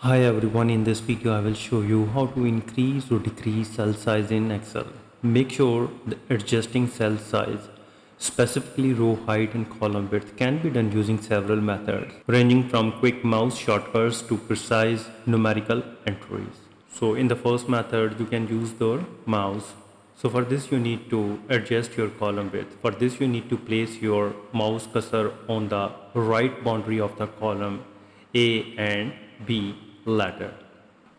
Hi everyone, in this video I will show you how to increase or decrease cell size in Excel. Make sure the adjusting cell size, specifically row height and column width, can be done using several methods ranging from quick mouse shortcuts to precise numerical entries. So in the first method you can use the mouse. So for this you need to adjust your column width. For this you need to place your mouse cursor on the right boundary of the column A and B letter.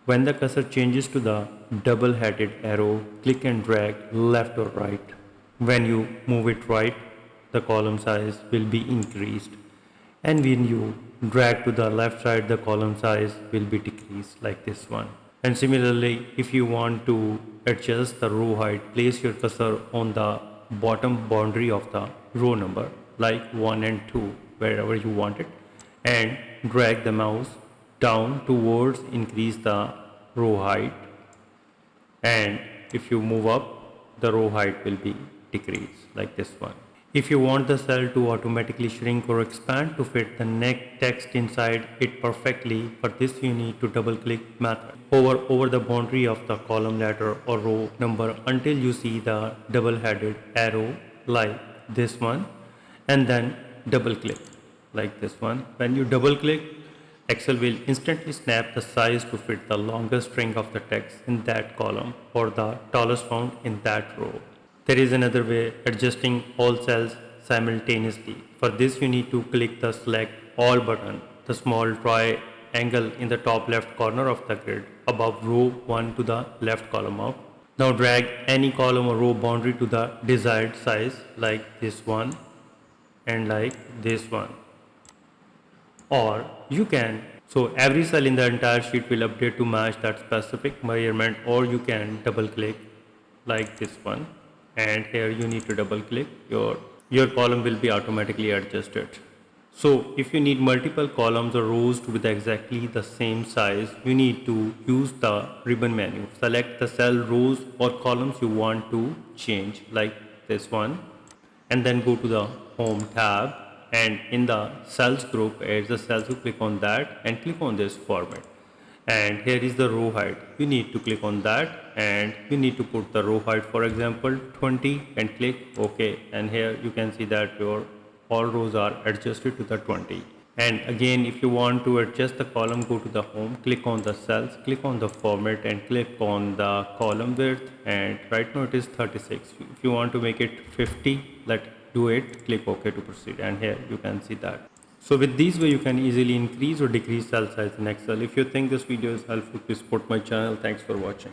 When the cursor changes to the double-headed arrow, click and drag left or right. When you move it right, the column size will be increased. And when you drag to the left side, the column size will be decreased like this one. And similarly, if you want to adjust the row height, place your cursor on the bottom boundary of the row number like 1 and 2, wherever you want it, and drag the mouse down towards increase the row height, and if you move up the row height will be decreased like this one. If you want the cell to automatically shrink or expand to fit the next text inside it perfectly, for this you need to double click method over the boundary of the column letter or row number until you see the double headed arrow like this one, and then double click like this one. When you double click, Excel will instantly snap the size to fit the longest string of the text in that column or the tallest font in that row. There is another way, adjusting all cells simultaneously. For this you need to click the select all button, the small triangle in the top left corner of the grid above row 1 to the left column of. Now drag any column or row boundary to the desired size like this one and like this one, or you can, so every cell in the entire sheet will update to match that specific measurement, or you can double click like this one, and here you need to double click, your column will be automatically adjusted. So if you need multiple columns or rows to be exactly the same size, you need to use the ribbon menu. Select the cell, rows or columns you want to change like this one, and then go to the home tab, and in the cells group add the cells, you click on that and click on this format, and here is the row height, you need to click on that and you need to put the row height, for example 20, and click OK, and here you can see that your all rows are adjusted to the 20. And again, if you want to adjust the column, go to the home, click on the cells, click on the format and click on the column width, and right now it is 36. If you want to make it 50, let do it, click OK to proceed, and here you can see that. So with these way you can easily increase or decrease cell size in Excel. If you think this video is helpful, please support my channel. Thanks for watching.